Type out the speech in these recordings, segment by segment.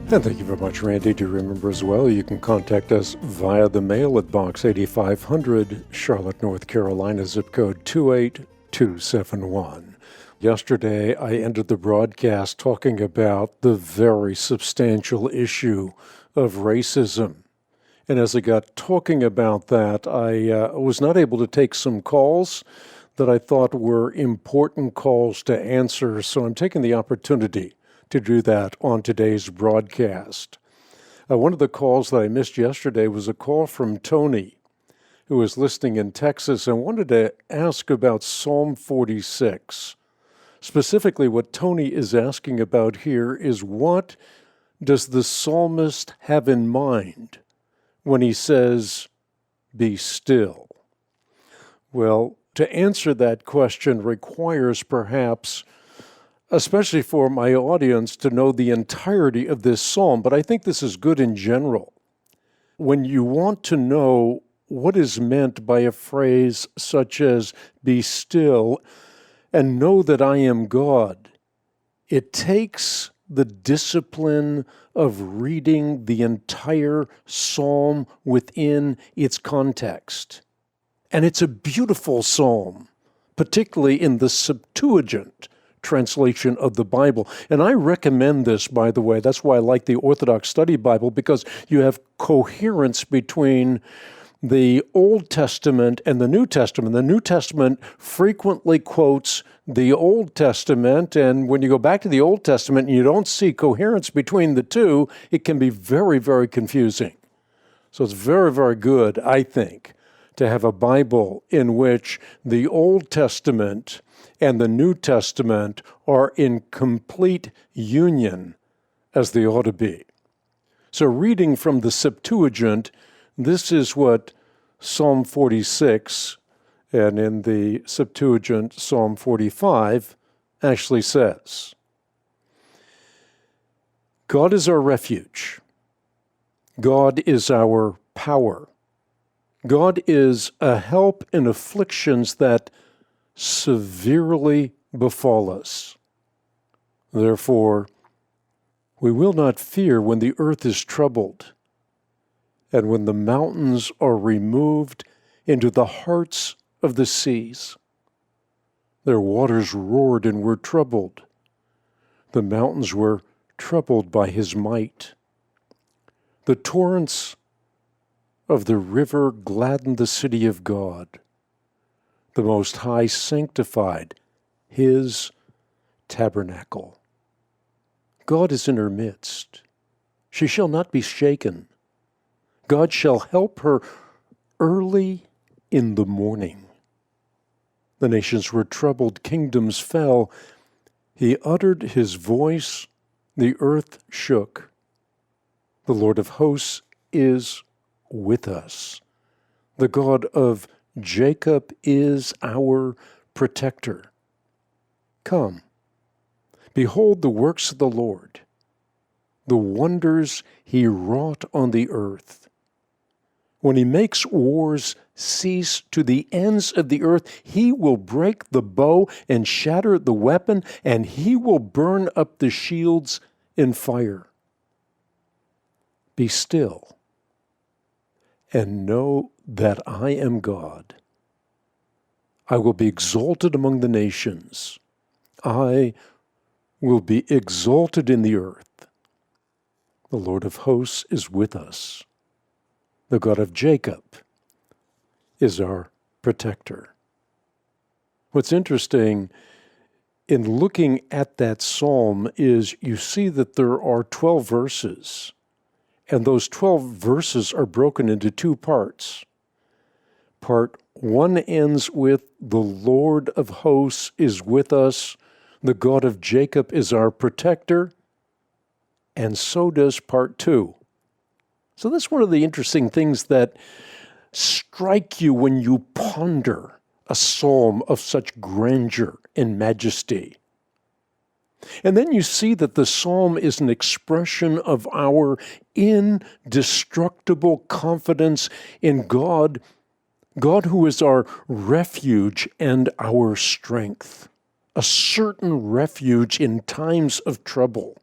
And thank you very much, Randy. Do remember as well, you can contact us via the mail at Box 8500, Charlotte, North Carolina, zip code 28271. Yesterday, I ended the broadcast talking about the very substantial issue of racism. And as I got talking about that, I was not able to take some calls that I thought were important calls to answer, so I'm taking the opportunity to do that on today's broadcast. One of the calls that I missed yesterday was a call from Tony, who was listening in Texas and wanted to ask about Psalm 46. Specifically, what Tony is asking about here is, what does the psalmist have in mind when he says, "Be still"? Well, to answer that question requires perhaps, especially for my audience, to know the entirety of this psalm, but I think this is good in general. When you want to know what is meant by a phrase such as "be still" and "know that I am God," it takes the discipline of reading the entire psalm within its context. And it's a beautiful psalm, particularly in the Septuagint translation of the Bible. And I recommend this, by the way. That's why I like the Orthodox Study Bible, because you have coherence between the Old Testament and the New Testament. The New Testament frequently quotes the Old Testament, and when you go back to the Old Testament and you don't see coherence between the two, it can be very, very confusing. So it's very, very good, I think, to have a Bible in which the Old Testament and the New Testament are in complete union, as they ought to be. So reading from the Septuagint, this is what Psalm 46, and in the Septuagint, Psalm 45, actually says. God is our refuge. God is our power. God is a help in afflictions that severely befall us. Therefore, we will not fear when the earth is troubled, and when the mountains are removed into the hearts of the seas. Their waters roared and were troubled. The mountains were troubled by his might. The torrents of the river gladdened the city of God. The Most High sanctified his tabernacle. God is in her midst. She shall not be shaken. God shall help her early in the morning. The nations were troubled, kingdoms fell. He uttered his voice, the earth shook. The Lord of hosts is with us. The God of Jacob is our protector. Come, behold the works of the Lord, the wonders he wrought on the earth. When he makes wars cease to the ends of the earth, he will break the bow and shatter the weapon, and he will burn up the shields in fire. Be still and know that I am God. I will be exalted among the nations. I will be exalted in the earth. The Lord of hosts is with us. The God of Jacob is our protector. What's interesting in looking at that psalm is you see that there are 12 verses, and those 12 verses are broken into two parts. Part 1 ends with, the Lord of hosts is with us, the God of Jacob is our protector, and so does part 2. So that's one of the interesting things that strike you when you ponder a psalm of such grandeur and majesty. And then you see that the psalm is an expression of our indestructible confidence in God, God who is our refuge and our strength, a certain refuge in times of trouble,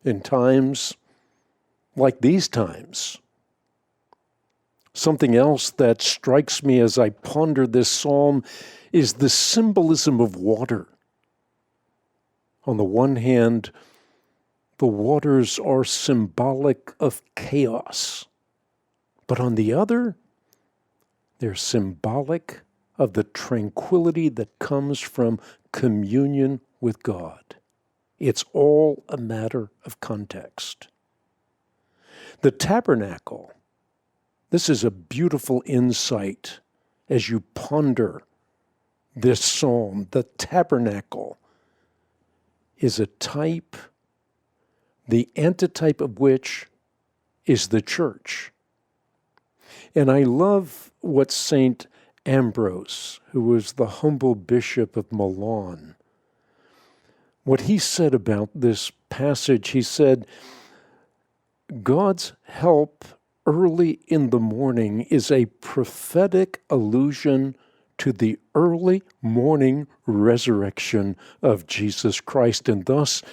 in times like these times. Something else that strikes me as I ponder this psalm is the symbolism of water. On the one hand, the waters are symbolic of chaos, but on the other, they're symbolic of the tranquility that comes from communion with God. It's all a matter of context. The tabernacle, this is a beautiful insight as you ponder this psalm. The tabernacle is a type, the antitype of which is the church. And I love what St. Ambrose, who was the humble bishop of Milan, what he said about this passage. He said, God's help early in the morning is a prophetic allusion to the early morning resurrection of Jesus Christ, and thus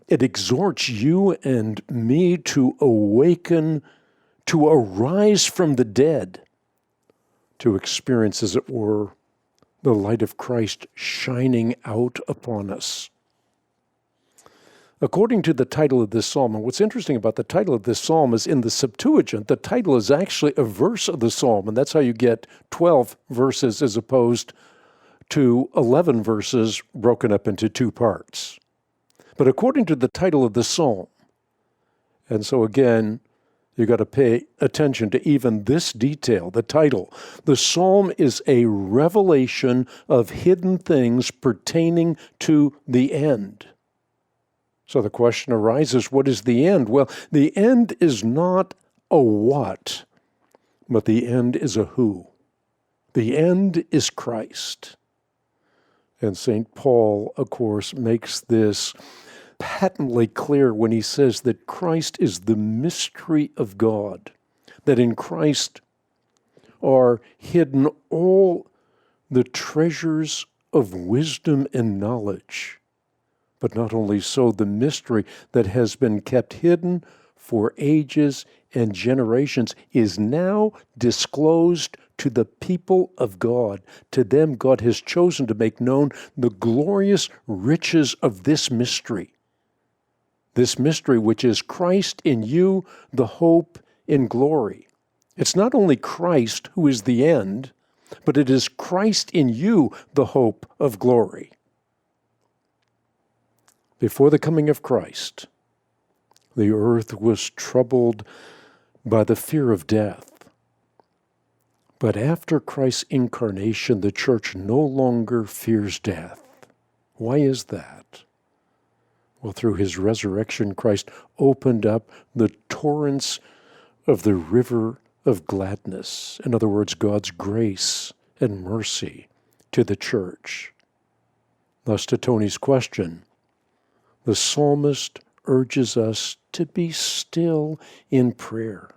it exhorts you and me to awaken, to arise from the dead, to experience, as it were, the light of Christ shining out upon us. According to the title of this psalm, and what's interesting about the title of this psalm is in the Septuagint, the title is actually a verse of the psalm, and that's how you get 12 verses as opposed to 11 verses broken up into two parts. But according to the title of the psalm, and so again, you've got to pay attention to even this detail, the title. The psalm is a revelation of hidden things pertaining to the end. So the question arises, what is the end? Well, the end is not a what, but the end is a who. The end is Christ. And St. Paul, of course, makes this patently clear when he says that Christ is the mystery of God, that in Christ are hidden all the treasures of wisdom and knowledge. But not only so, the mystery that has been kept hidden for ages and generations is now disclosed to the people of God. To them, God has chosen to make known the glorious riches of this mystery which is Christ in you, the hope in glory. It's not only Christ who is the end, but it is Christ in you, the hope of glory. Before the coming of Christ, the earth was troubled by the fear of death. But after Christ's incarnation, the church no longer fears death. Why is that? Well, through his resurrection, Christ opened up the torrents of the river of gladness. In other words, God's grace and mercy to the church. Thus, to Tony's question, the psalmist urges us to be still in prayer,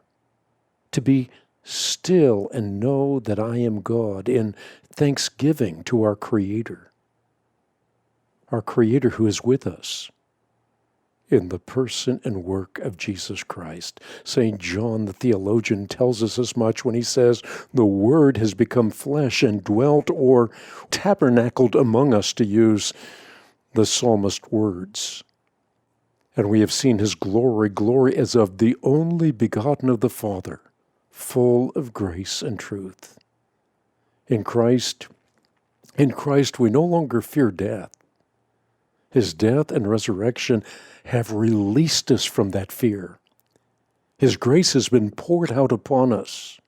to be still and know that I am God in thanksgiving to our Creator who is with us in the person and work of Jesus Christ. St. John the theologian tells us as much when he says, the Word has become flesh and dwelt or tabernacled among us, to use the psalmist's words. And we have seen his glory as of the only begotten of the Father, full of grace and truth. In Christ we no longer fear death. His death and resurrection have released us from that fear. His grace has been poured out upon us.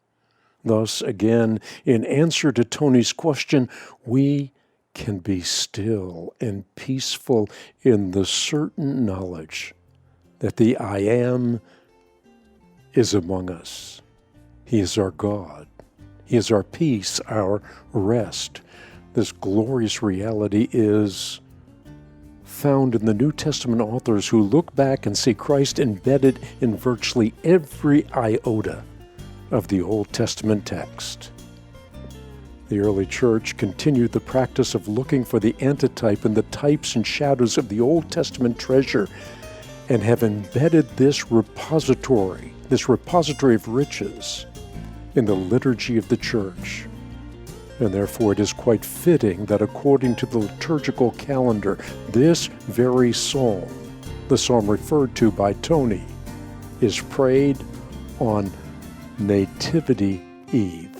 Thus, again, in answer to Tony's question, we can be still and peaceful in the certain knowledge that the I Am is among us. He is our God. He is our peace, our rest. This glorious reality is found in the New Testament authors who look back and see Christ embedded in virtually every iota of the Old Testament text. The early church continued the practice of looking for the antitype and the types and shadows of the Old Testament treasure, and have embedded this repository of riches in the liturgy of the Church. And therefore it is quite fitting that according to the liturgical calendar, this very psalm, the psalm referred to by Tony, is prayed on Nativity Eve.